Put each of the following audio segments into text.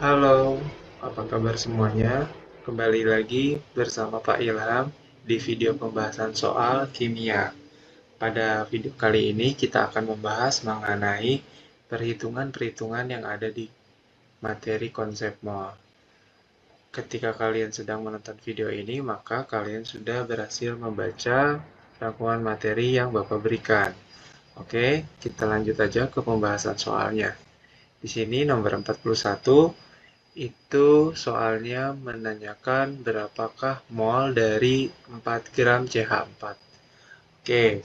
Halo, apa kabar semuanya? Kembali lagi bersama Pak Ilham di video pembahasan soal kimia. Pada video kali ini kita akan membahas mengenai perhitungan-perhitungan yang ada di materi konsep mol. Ketika kalian sedang menonton video ini, maka kalian sudah berhasil membaca rangkuman materi yang Bapak berikan. Oke, kita lanjut aja ke pembahasan soalnya. Di sini nomor 41 itu soalnya menanyakan berapakah mol dari 4 gram CH4. Oke,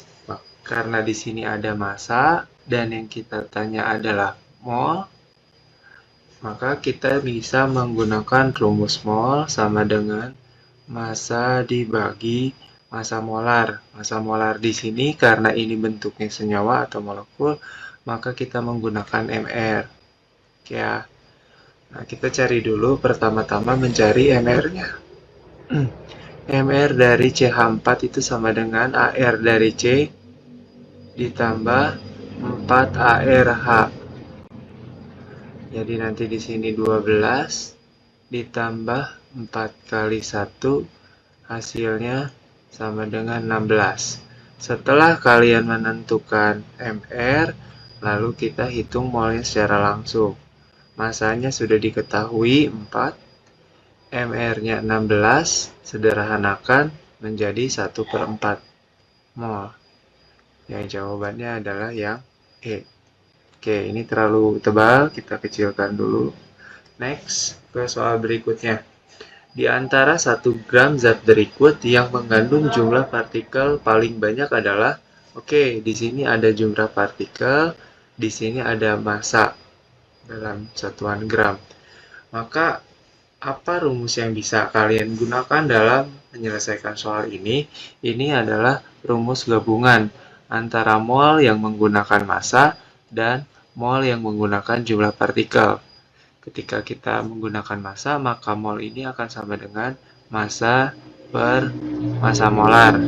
karena di sini ada massa dan yang kita tanya adalah mol, maka kita bisa menggunakan rumus mol sama dengan massa dibagi massa molar. Massa molar di sini karena ini bentuknya senyawa atau molekul, maka kita menggunakan mR. Oke ya. Nah, kita cari dulu pertama-tama mencari MR-nya. MR dari CH4 itu sama dengan AR dari C ditambah 4ARH. Jadi nanti di sini 12 ditambah 4 kali 1 hasilnya sama dengan 16. Setelah kalian menentukan MR, lalu kita hitung molnya secara langsung. Masanya sudah diketahui 4, MR-nya 16, sederhanakan menjadi 1/4 mol. Yang jawabannya adalah yang E. Oke, ini terlalu tebal, kita kecilkan dulu. Next, ke soal berikutnya. Di antara 1 gram zat berikut yang mengandung jumlah partikel paling banyak adalah, oke, di sini ada jumlah partikel, di sini ada massa dalam satuan gram. Maka apa rumus yang bisa kalian gunakan dalam menyelesaikan soal ini? Ini adalah rumus gabungan antara mol yang menggunakan massa dan mol yang menggunakan jumlah partikel. Ketika kita menggunakan massa, maka mol ini akan sama dengan massa per massa molar.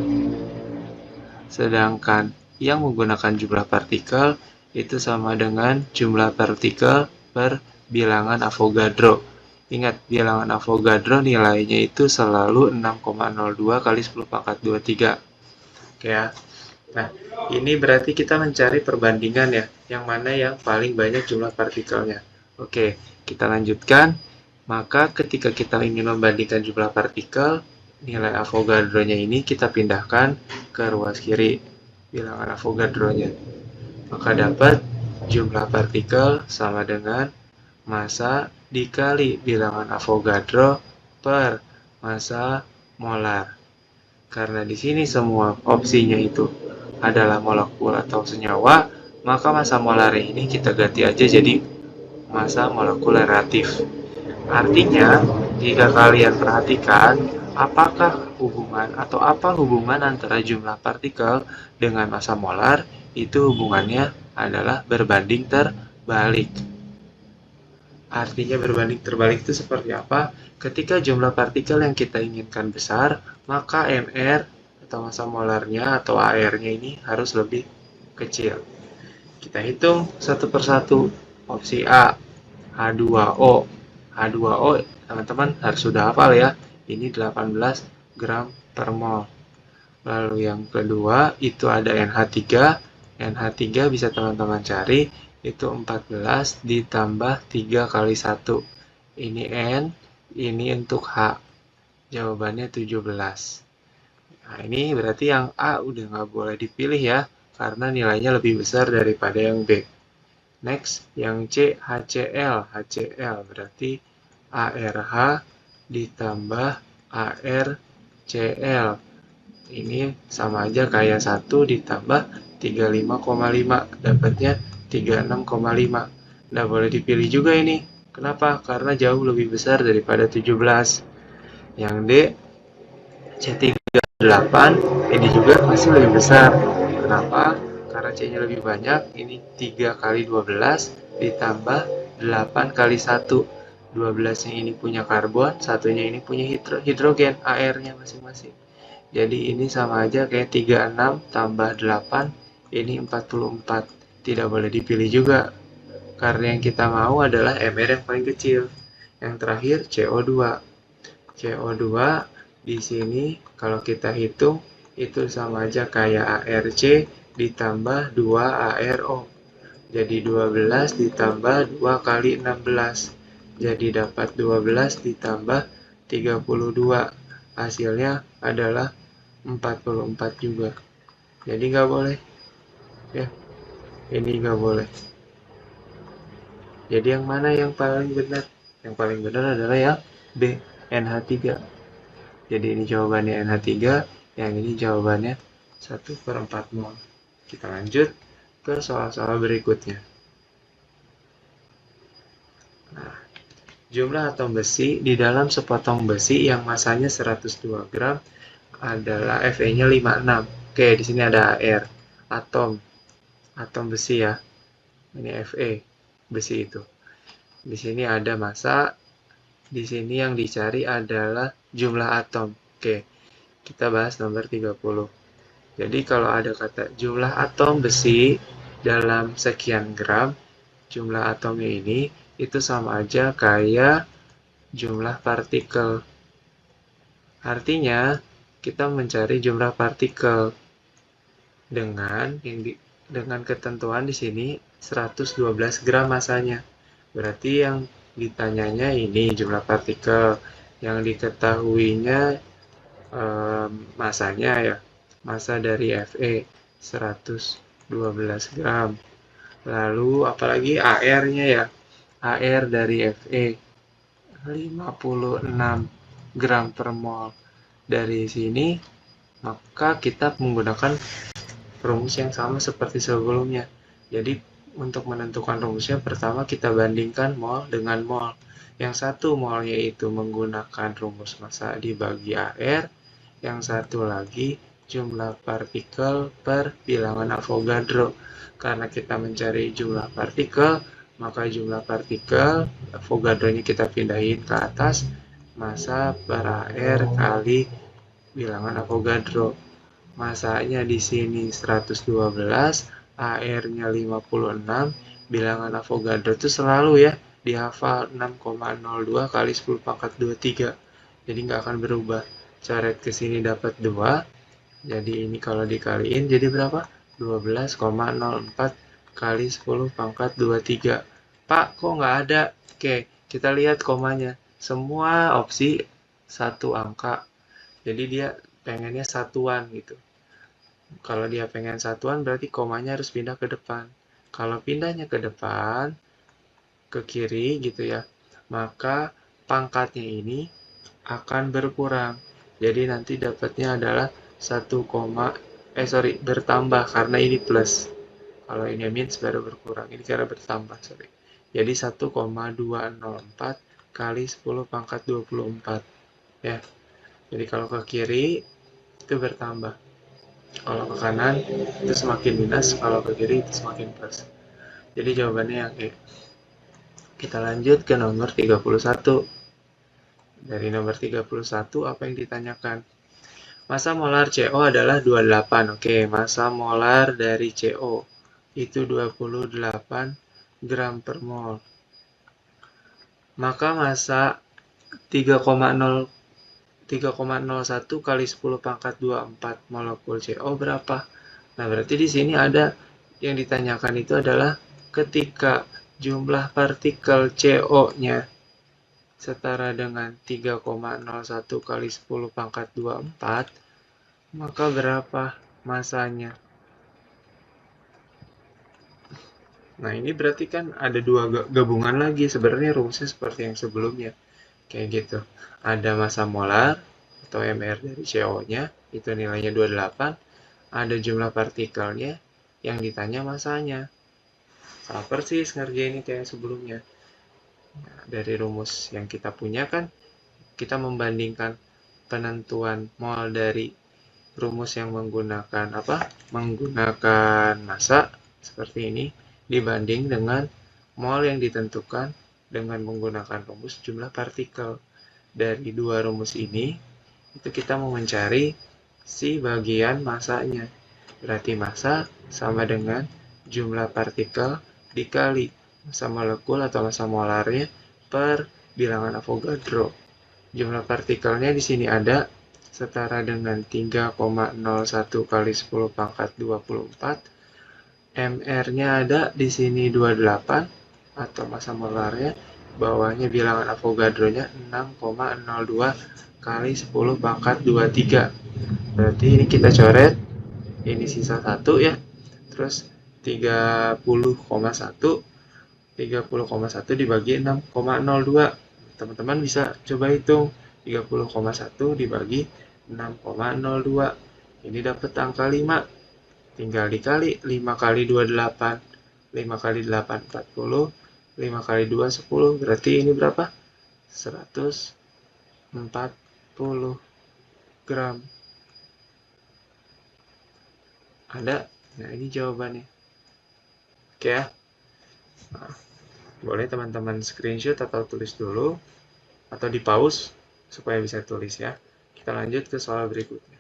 Sedangkan yang menggunakan jumlah partikel itu sama dengan jumlah partikel per bilangan Avogadro. Ingat, bilangan Avogadro nilainya itu selalu 6,02 kali 10 pangkat 23. Oke ya. Nah, ini berarti kita mencari perbandingan ya, yang mana yang paling banyak jumlah partikelnya. Oke, kita lanjutkan. Maka ketika kita ingin membandingkan jumlah partikel, nilai Avogadro-nya ini kita pindahkan ke ruas kiri, bilangan Avogadro-nya. Maka dapat jumlah partikel sama dengan massa dikali bilangan Avogadro per massa molar. Karena di sini semua opsinya itu adalah molekul atau senyawa, maka massa molar ini kita ganti aja jadi massa molekul relatif. Artinya, jika kalian perhatikan, apakah hubungan atau apa hubungan antara jumlah partikel dengan massa molar, itu hubungannya adalah berbanding terbalik. Artinya berbanding terbalik itu seperti apa? Ketika jumlah partikel yang kita inginkan besar, maka MR atau massa molarnya atau AR-nya ini harus lebih kecil. Kita hitung satu persatu. Opsi A, H2O. H2O, teman-teman harus sudah hafal ya. Ini 18 gram per mol. Lalu yang kedua, itu ada NH3. NH3 bisa teman-teman cari, itu 14 ditambah 3 kali 1. Ini N, ini untuk H. Jawabannya 17. Nah, ini berarti yang A udah nggak boleh dipilih ya, karena nilainya lebih besar daripada yang B. Next, yang C, HCl. HCl berarti ARH ditambah ARCl. Ini sama aja kayak 1 ditambah 35,5. Dapatnya 36,5. Nggak boleh dipilih juga ini. Kenapa? Karena jauh lebih besar daripada 17. Yang D, C38. Ini juga masih lebih besar. Kenapa? Karena C-nya lebih banyak, ini 3 kali 12 ditambah 8 kali 1. 12-nya ini punya karbon, satunya ini punya hidrogen, AR-nya masing-masing. Jadi ini sama aja kayak 36 tambah 8, ini 44. Tidak boleh dipilih juga, karena yang kita mau adalah MR yang paling kecil. Yang terakhir CO2. CO2 di sini kalau kita hitung itu sama aja kayak ARC ditambah 2ARO. Jadi 12 ditambah 2 kali 16. Jadi dapat 12 ditambah 32. Hasilnya adalah 44 juga. Jadi nggak boleh. Ya, ini nggak boleh. Jadi yang mana yang paling benar? Yang paling benar adalah yang B, NH3. Jadi ini jawabannya NH3, yang ini jawabannya 1/4 mol. Kita lanjut ke soal-soal berikutnya. Nah, jumlah atom besi di dalam sepotong besi yang masanya 102 gram adalah Fe-nya 56. Oke, di sini ada Ar, atom besi ya. Ini Fe, besi itu. Di sini ada massa, di sini yang dicari adalah jumlah atom. Oke, kita bahas nomor 30. Jadi kalau ada kata jumlah atom besi dalam sekian gram, jumlah atomnya ini itu sama aja kayak jumlah partikel. Artinya, kita mencari jumlah partikel dengan ketentuan di sini 112 gram masanya. Berarti yang ditanyanya ini jumlah partikel, yang diketahuinya masanya ya. Massa dari Fe 112 gram. Lalu apalagi AR-nya ya. AR dari Fe 56 gram per mol. Dari sini maka kita menggunakan rumus yang sama seperti sebelumnya. Jadi untuk menentukan rumusnya pertama kita bandingkan mol dengan mol. Yang satu molnya itu menggunakan rumus massa dibagi AR, yang satu lagi jumlah partikel per bilangan Avogadro. Karena kita mencari jumlah partikel, maka jumlah partikel Avogadro-nya kita pindahin ke atas, massa per AR kali bilangan Avogadro. Massanya di sini 112, AR-nya 56, bilangan Avogadro itu selalu ya dihafal 6,02 kali 10 pangkat 23. Jadi nggak akan berubah. Coret ke sini dapat 2. Jadi ini kalau dikaliin jadi berapa? 12,04 kali 10 pangkat 23. Pak, kok nggak ada? Oke, kita lihat komanya. Semua opsi satu angka. Jadi dia pengennya satuan gitu. Kalau dia pengen satuan berarti komanya harus pindah ke depan. Kalau pindahnya ke depan, ke kiri gitu ya, maka pangkatnya ini akan berkurang. Jadi nanti dapatnya adalah 1, bertambah karena ini plus. Kalau ini minus baru berkurang. Ini cara bertambah, sorry. Jadi 1,204 kali 10 pangkat 24. Ya. Jadi kalau ke kiri itu bertambah. Kalau ke kanan itu semakin minus, kalau ke kiri itu semakin plus. Jadi jawabannya yang E. Kita lanjut ke nomor 31. Dari nomor 31 apa yang ditanyakan? Massa molar CO adalah 28. Oke, massa molar dari CO itu 28 gram per mol. Maka massa 3,01 kali 10 pangkat 24 molekul CO berapa? Nah, berarti di sini ada yang ditanyakan itu adalah ketika jumlah partikel CO-nya setara dengan 3,01 kali 10 pangkat 24, maka berapa masanya? Nah, ini berarti kan ada dua gabungan lagi. Sebenarnya rumusnya seperti yang sebelumnya. Kayak gitu. Ada massa molar atau MR dari CO-nya, itu nilainya 28. Ada jumlah partikelnya, yang ditanya masanya. Sama persis ngerjain kayak sebelumnya. Nah, dari rumus yang kita punya kan, kita membandingkan penentuan mol dari rumus yang menggunakan apa? Menggunakan massa seperti ini dibanding dengan mol yang ditentukan dengan menggunakan rumus jumlah partikel. Dari dua rumus ini itu kita mau mencari si bagian massanya. Berarti massa sama dengan jumlah partikel dikali massa molekul atau massa molarnya per bilangan Avogadro. Jumlah partikelnya di sini ada setara dengan 3,01 kali 10 pangkat 24. MR-nya ada di sini 28 atau massa molarnya. Bawahnya bilangan Avogadro-nya 6,02 kali 10 pangkat 23. Berarti ini kita coret, ini sisa 1 ya. Terus 30,1 dibagi 6,02. Teman-teman bisa coba hitung 30,1 dibagi 6,02. Ini dapat angka 5. Tinggal dikali 5 kali 2 8. 5 kali 8 40. 5 kali 2 10. Berarti ini berapa? 140 gram. Ada? Nah, ini jawabannya. Oke ya. Nah, boleh teman-teman screenshot atau tulis dulu. Atau di pause supaya bisa tulis ya. Kita lanjut ke soal berikutnya.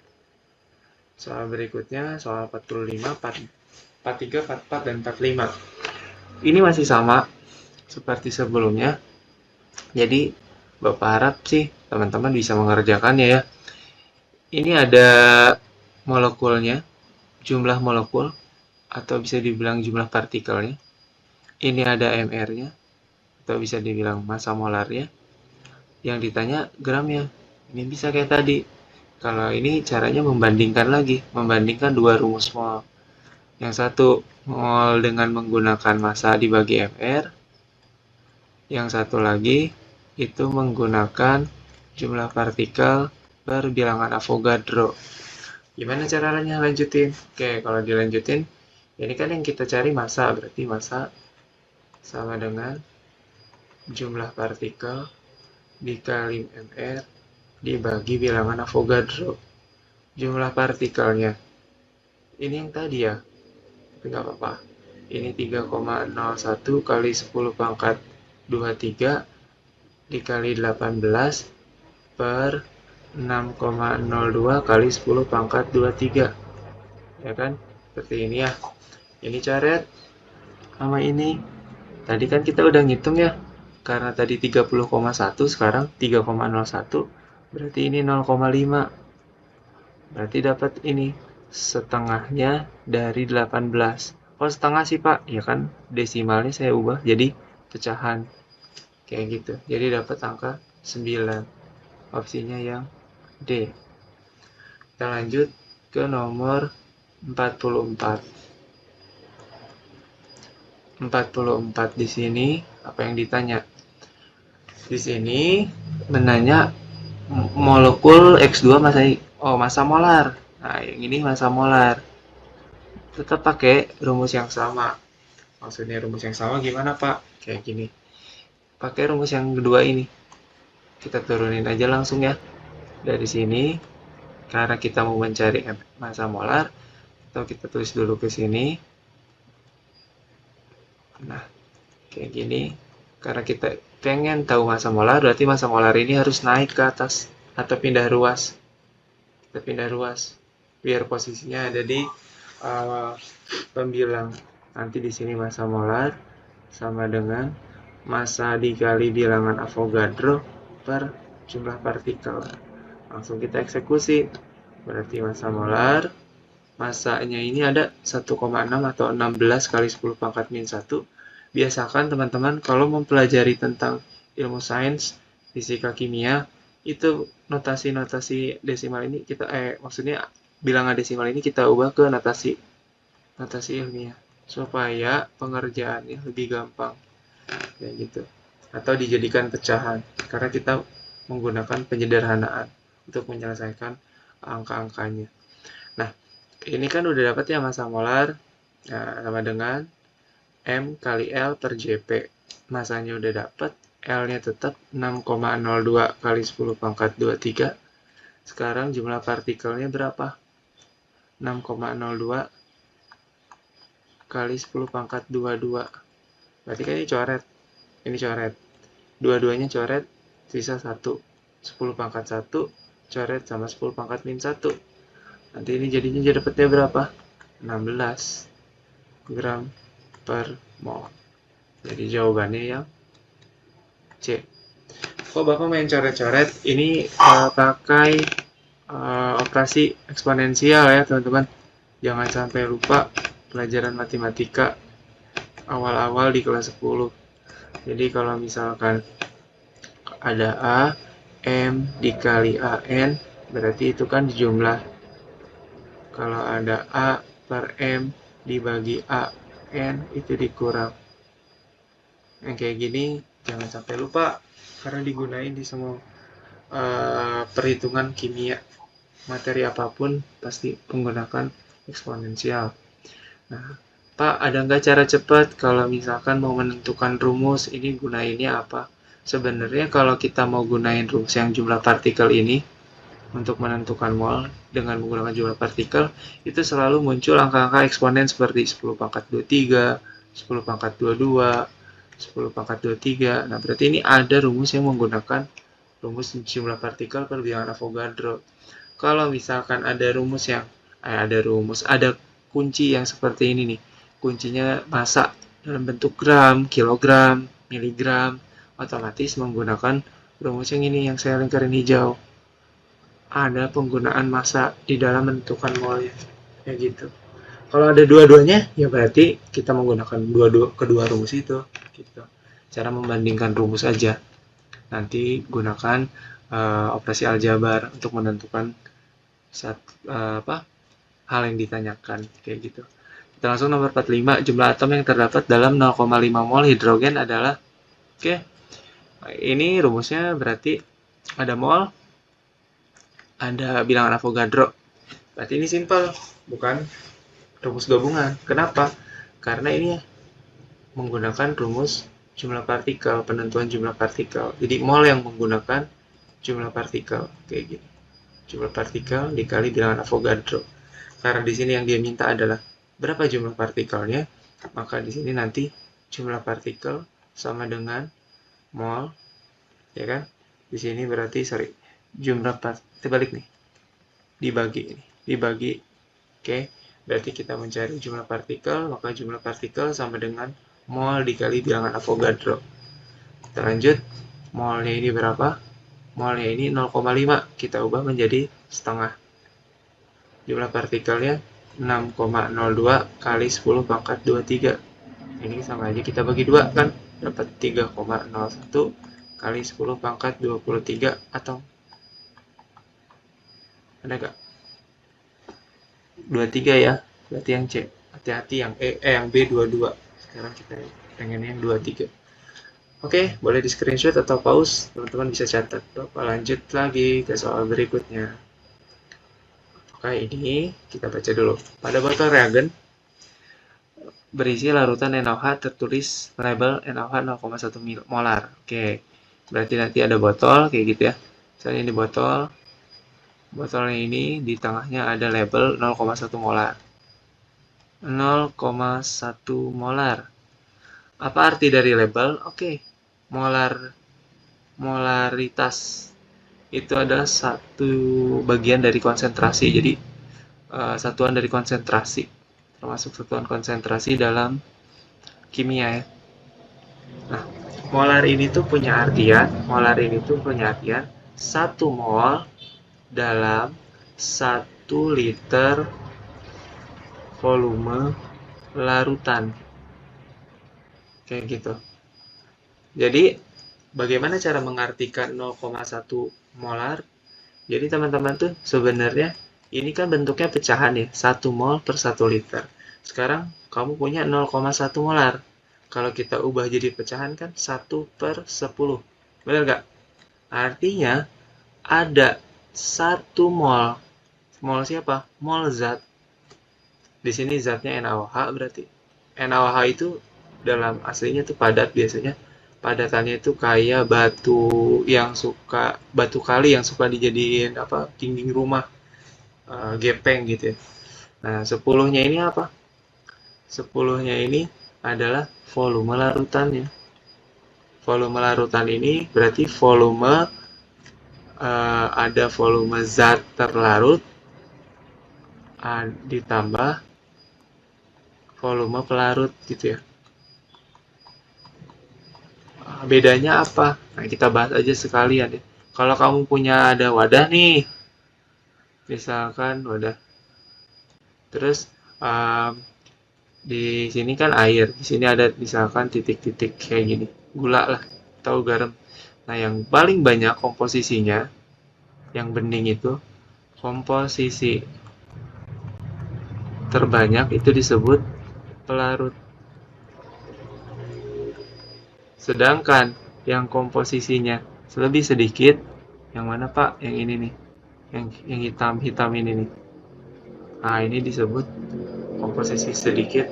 Soal berikutnya, soal 45, 43, 44, dan 45. Ini masih sama seperti sebelumnya. Jadi, Bapak harap sih teman-teman bisa mengerjakannya ya. Ini ada molekulnya, jumlah molekul, atau bisa dibilang jumlah partikelnya. Ini ada MR-nya, atau bisa dibilang massa molarnya. Yang ditanya gramnya. Ini bisa kayak tadi. Kalau ini caranya membandingkan lagi, membandingkan dua rumus mol. Yang satu mol dengan menggunakan massa dibagi MR, yang satu lagi itu menggunakan jumlah partikel per bilangan Avogadro. Gimana caranya lanjutin? Oke, kalau dilanjutin, ini kan yang kita cari massa, berarti massa sama dengan jumlah partikel dikali MR dibagi bilangan Avogadro. Jumlah partikelnya ini yang tadi ya, tapi nggak apa-apa. Ini 3,01 kali 10 pangkat 23 dikali 18 per 6,02 kali 10 pangkat 23. Ya kan? Seperti ini ya. Ini coret sama ini. Tadi kan kita udah ngitung ya. Karena tadi 30,1, sekarang 3,01. Berarti ini 0,5. Berarti dapat ini setengahnya dari 18. Oh, setengah sih Pak. Ya kan desimalnya saya ubah jadi pecahan. Kayak gitu. Jadi dapat angka 9. Opsinya yang D. Kita lanjut ke nomor 44. 44 di sini apa yang ditanya? Di sini menanya molekul X2 massa molar. Nah, yang ini massa molar. Tetap pakai rumus yang sama. Maksudnya rumus yang sama gimana, Pak? Kayak gini. Pakai rumus yang kedua ini. Kita turunin aja langsung ya. Dari sini, karena kita mau mencari massa molar, atau kita tulis dulu ke sini. Nah, kayak gini. Karena kita pengen tahu massa molar, berarti massa molar ini harus naik ke atas atau pindah ruas. Kita pindah ruas biar posisinya ada di pembilang. Nanti di sini massa molar sama dengan massa dikali bilangan Avogadro per jumlah partikel. Langsung kita eksekusi. Berarti massa molar, massanya ini ada 1,6 atau 16 kali 10 pangkat min 1. Biasakan teman-teman kalau mempelajari tentang ilmu sains, fisika, kimia, itu notasi-notasi desimal ini kita maksudnya bilangan desimal ini kita ubah ke notasi ilmiah supaya pengerjaannya lebih gampang kayak gitu, atau dijadikan pecahan karena kita menggunakan penyederhanaan untuk menyelesaikan angka-angkanya. Nah, ini kan udah dapat ya massa molar, sama dengan M kali L per JP. Masanya udah dapat, L-nya tetap 6,02 kali 10 pangkat 23. Sekarang jumlah partikelnya berapa? 6,02 kali 10 pangkat 22. Berarti kan ini coret. Ini coret. Dua-duanya coret, sisa 1. 10 pangkat 1, coret sama 10 pangkat min 1. Nanti ini jadinya dapatnya berapa? 16 gram per mol. Jadi jawabannya yang C. Kok Bapak main coret-coret? Ini pakai operasi eksponensial ya teman-teman. Jangan sampai lupa pelajaran matematika awal-awal di kelas 10. Jadi kalau misalkan ada A, M dikali AN, berarti itu kan jumlah. Kalau ada A per M dibagi AN, itu dikurang. Yang kayak gini jangan sampai lupa, karena digunain di semua perhitungan kimia. Materi apapun pasti menggunakan eksponensial. Nah, Pak, ada nggak cara cepat kalau misalkan mau menentukan rumus ini gunainnya apa? Sebenarnya kalau kita mau gunain rumus yang jumlah partikel ini untuk menentukan mol dengan menggunakan jumlah partikel, itu selalu muncul angka-angka eksponen seperti 10 pangkat 23, 10 pangkat 22, 10 pangkat 23. Nah, berarti ini ada rumus yang menggunakan rumus jumlah partikel per bilangan Avogadro. Kalau misalkan ada kunci yang seperti ini nih, kuncinya massa dalam bentuk gram, kilogram, miligram, otomatis menggunakan rumus yang ini yang saya lingkarin hijau. Ada penggunaan massa di dalam menentukan molnya, kayak gitu. Kalau ada dua-duanya, ya berarti kita menggunakan kedua rumus itu, gitu. Cara membandingkan rumus aja. Nanti gunakan operasi aljabar untuk menentukan hal yang ditanyakan, kayak gitu. Kita langsung nomor 45, jumlah atom yang terdapat dalam 0,5 mol hidrogen adalah, oke, ini rumusnya berarti ada mol, ada bilangan Avogadro. Berarti ini simpel, bukan rumus gabungan. Kenapa? Karena ini menggunakan rumus jumlah partikel, penentuan jumlah partikel. Jadi mol yang menggunakan jumlah partikel, kayak gini. Jumlah partikel dikali bilangan Avogadro. Karena di sini yang dia minta adalah berapa jumlah partikelnya, maka di sini nanti jumlah partikel sama dengan mol, ya kan? Di sini berarti jumlah terbalik nih, dibagi, oke? Berarti kita mencari jumlah partikel, maka jumlah partikel sama dengan mol dikali bilangan Avogadro. Kita lanjut, molnya ini berapa? Molnya ini 0,5, kita ubah menjadi setengah. Jumlah partikelnya 6,02 kali 10 pangkat 23. Ini sama aja kita bagi 2 kan, dapat 3,01 kali 10 pangkat 23, atau ada gak? 23 ya, berarti yang C. Hati-hati yang yang B 22. Sekarang kita pengen yang 23. Oke, boleh di screenshot atau pause, teman-teman bisa catat. Bapak lanjut lagi ke soal berikutnya. Oke, ini kita baca dulu. Pada botol reagen berisi larutan NaOH tertulis label NaOH 0,1 molar. Oke, berarti nanti ada botol kayak gitu ya. Misalnya ini botolnya ini di tengahnya ada label 0,1 molar. 0,1 molar. Apa arti dari label? Oke, molaritas itu adalah satu bagian dari konsentrasi. Jadi satuan dari konsentrasi, termasuk satuan konsentrasi dalam kimia ya. Nah, molar ini tuh punya artian 1 mol dalam 1 liter volume larutan. Kayak gitu. Jadi, bagaimana cara mengartikan 0,1 molar? Jadi teman-teman tuh sebenarnya ini kan bentuknya pecahan ya, 1 mol per 1 liter. Sekarang kamu punya 0,1 molar. Kalau kita ubah jadi pecahan kan 1 per 10. Benar nggak? Artinya ada 1 mol. Mol siapa? Mol zat. Di sini zatnya NaOH berarti. NaOH itu dalam aslinya tuh padat biasanya. Padatannya itu kayak batu kali yang suka dijadiin dinding rumah, gepeng gitu ya. Nah, 10-nya ini apa? 10-nya ini adalah volume larutannya. Volume larutan ini berarti ada volume zat terlarut ditambah volume pelarut gitu ya. Bedanya apa? Nah, kita bahas aja sekalian ya. Kalau kamu punya ada wadah nih, misalkan wadah. Terus di sini kan air, di sini ada misalkan titik-titik kayak gini, gula lah, atau garam. Nah, yang paling banyak komposisinya, yang bening itu, komposisi terbanyak itu disebut pelarut. Sedangkan yang komposisinya lebih sedikit, yang mana Pak? Yang ini nih, yang hitam-hitam ini nih. Nah, ini disebut komposisi sedikit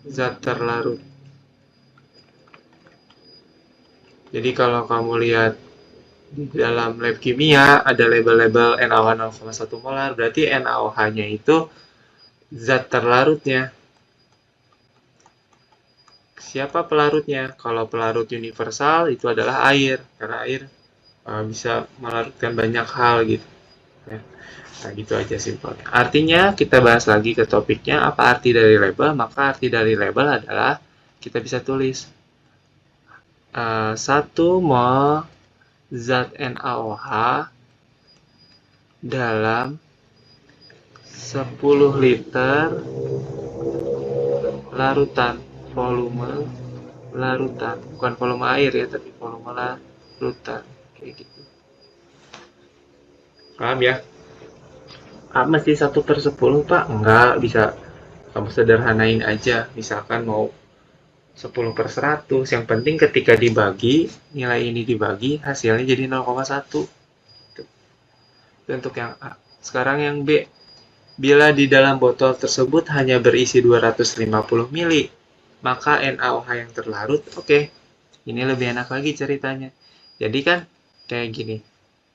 zat terlarut. Jadi kalau kamu lihat di dalam lab kimia ada label-label NaOH 0,1 molar, berarti NaOH-nya itu zat terlarutnya. Siapa pelarutnya? Kalau pelarut universal itu adalah air, karena air bisa melarutkan banyak hal gitu. Ya. Nah, gitu aja simpelnya. Artinya, kita bahas lagi ke topiknya, apa arti dari label? Maka arti dari label adalah kita bisa tulis 1 mol zat NaOH dalam 10 liter larutan, volume larutan, bukan volume air ya, tapi volume larutan, kayak gitu. Paham ya? Mesti 1/10 Pak? Enggak, bisa kamu sederhanain aja, misalkan mau 10/100, yang penting ketika dibagi, nilai ini dibagi, hasilnya jadi 0,1. Itu untuk yang A. Sekarang yang B, bila di dalam botol tersebut hanya berisi 250 mili, maka NaOH yang terlarut, oke, ini lebih enak lagi ceritanya. Jadi kan kayak gini,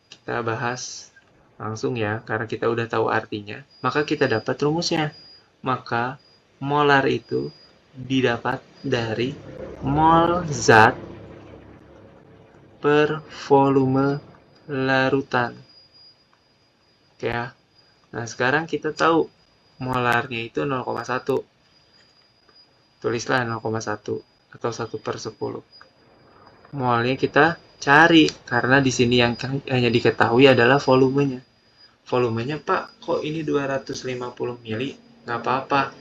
kita bahas langsung ya, karena kita udah tahu artinya, maka kita dapat rumusnya. Maka molar itu didapat dari mol zat per volume larutan. Oke ya. Nah, sekarang kita tahu molarnya itu 0,1. Tulislah 0,1 atau 1/10. Molnya kita cari, karena di sini yang hanya diketahui adalah volumenya. Volumenya, Pak, kok ini 250 mili? Nggak apa-apa.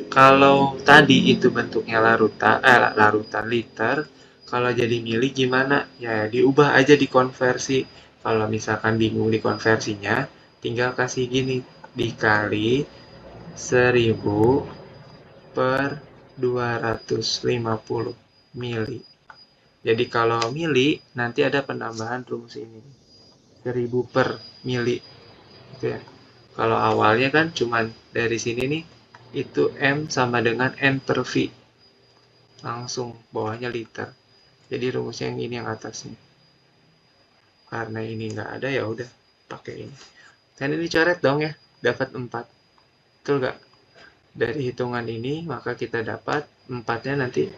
Kalau tadi itu bentuknya larutan liter, kalau jadi mili gimana? Ya, diubah aja dikonversi. Kalau misalkan bingung dikonversinya, tinggal kasih gini, dikali 1000 per 250 mili. Jadi kalau mili, nanti ada penambahan rumus ini. 1000 per mili. Gitu ya. Kalau awalnya kan cuman dari sini nih, itu M sama dengan N per V. Langsung bawahnya liter. Jadi rumusnya yang ini yang atasnya. Karena ini nggak ada, ya udah pakai ini. Dan ini coret dong ya, dapat 4. Betul nggak? Dari hitungan ini, maka kita dapat 4-nya nanti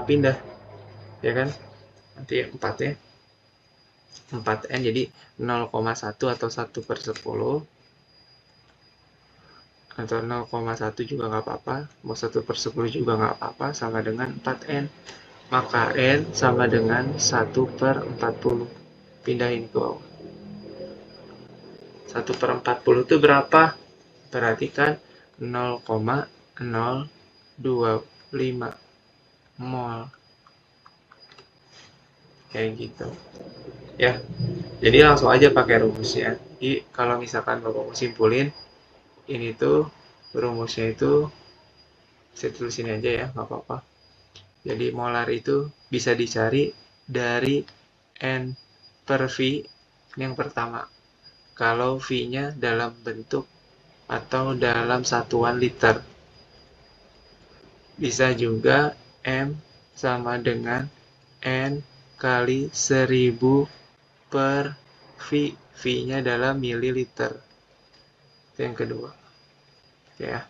pindah. Ya kan? Nanti 4-nya 4N, jadi 0,1 atau 1/10. Atau 0,1 juga nggak apa-apa, mau 1/10 juga nggak apa-apa, sama dengan 4N. Maka N sama dengan 1/40. Pindahin ke bawah. 1/40 itu berapa? Perhatikan 0,025 mol. Kayak gitu. Ya, jadi langsung aja pakai rumusnya. Jadi kalau misalkan Bapak mau simpulin, ini tuh rumusnya itu, saya tulis ini aja ya, nggak apa-apa. Jadi molar itu bisa dicari dari N per V, ini yang pertama. Kalau V-nya dalam bentuk atau dalam satuan liter. Bisa juga M sama dengan N kali 1000 per V. V-nya dalam mililiter. Itu yang kedua. Oke ya.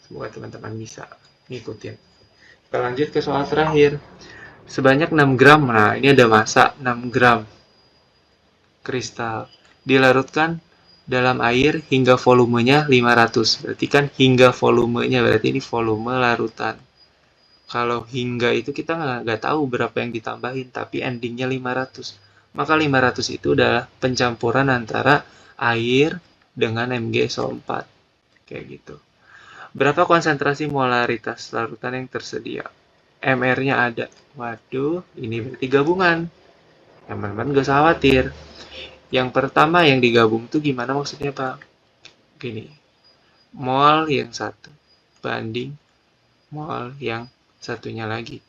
Semoga teman-teman bisa ngikutin. Kita lanjut ke soal terakhir. Sebanyak 6 gram, nah ini ada massa 6 gram kristal dilarutkan dalam air hingga volumenya 500. Berarti kan hingga volumenya, berarti ini volume larutan. Kalau hingga itu kita nggak tahu berapa yang ditambahin, tapi endingnya 500. Maka 500 itu adalah pencampuran antara air dengan MgSO4. Kayak gitu. Berapa konsentrasi molaritas larutan yang tersedia? MR-nya ada. Waduh, ini berarti gabungan. Teman-teman gak usah khawatir. Yang pertama yang digabung tuh gimana maksudnya, Pak? Gini, mol yang satu banding mol yang satunya lagi.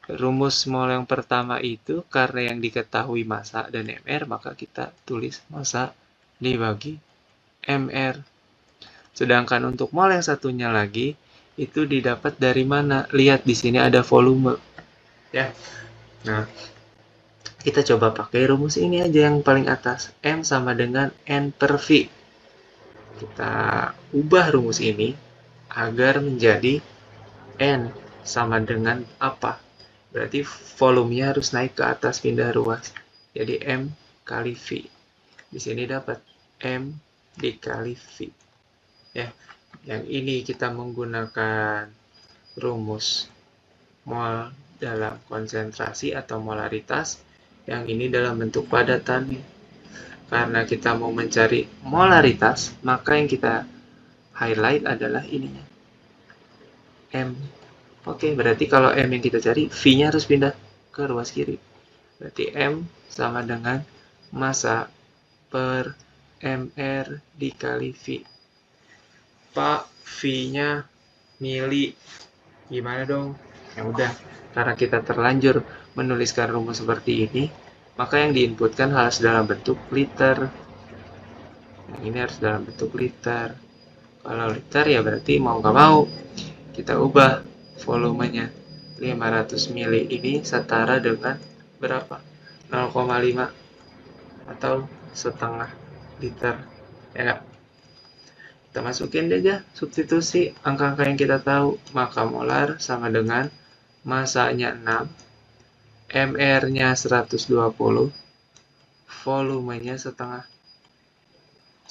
Rumus mol yang pertama itu karena yang diketahui massa dan MR, maka kita tulis massa dibagi MR. Sedangkan untuk mol yang satunya lagi, itu didapat dari mana? Lihat di sini ada volume. Ya. Nah, kita coba pakai rumus ini aja yang paling atas. M sama dengan N per V. Kita ubah rumus ini agar menjadi N sama dengan apa? Berarti volumenya harus naik ke atas pindah ruas. Jadi M kali V. Di sini dapat M dikali V. Ya, yang ini kita menggunakan rumus mol dalam konsentrasi atau molaritas. Yang ini dalam bentuk padatan. Karena kita mau mencari molaritas, maka yang kita highlight adalah ininya. M. Oke, berarti kalau M yang kita cari, V-nya harus pindah ke ruas kiri. Berarti M sama dengan massa per MR dikali V. Pak, V-nya mili. Gimana dong? Ya udah, karena kita terlanjur menuliskan rumus seperti ini, maka yang diinputkan harus dalam bentuk liter. Yang ini harus dalam bentuk liter. Kalau liter ya berarti mau nggak mau kita ubah volumenya. 500 mili ini setara dengan berapa? 0,5 atau setengah liter. Ya nggak? Kita masukin aja substitusi angka-angka yang kita tahu. Maka molar sama dengan massanya 6, MR-nya 120, volumenya setengah.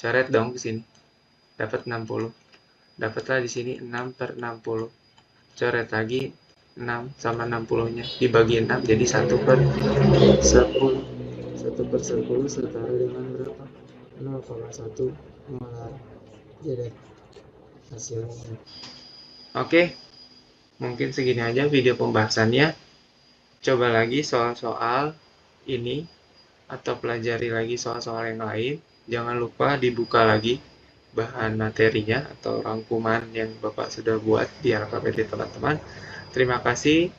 Coret dong di sini. Dapat 60. Dapatlah di sini 6 per 60. Coret lagi 6 sama 60-nya. Dibagi 6 jadi 1 per 10. 1 per 10 setara dengan berapa? 0,1 molar. Jadi hasilnya. Oke, mungkin segini aja video pembahasannya. Coba lagi soal-soal ini atau pelajari lagi soal-soal yang lain. Jangan lupa dibuka lagi bahan materinya atau rangkuman yang Bapak sudah buat di LKPD teman-teman. Terima kasih.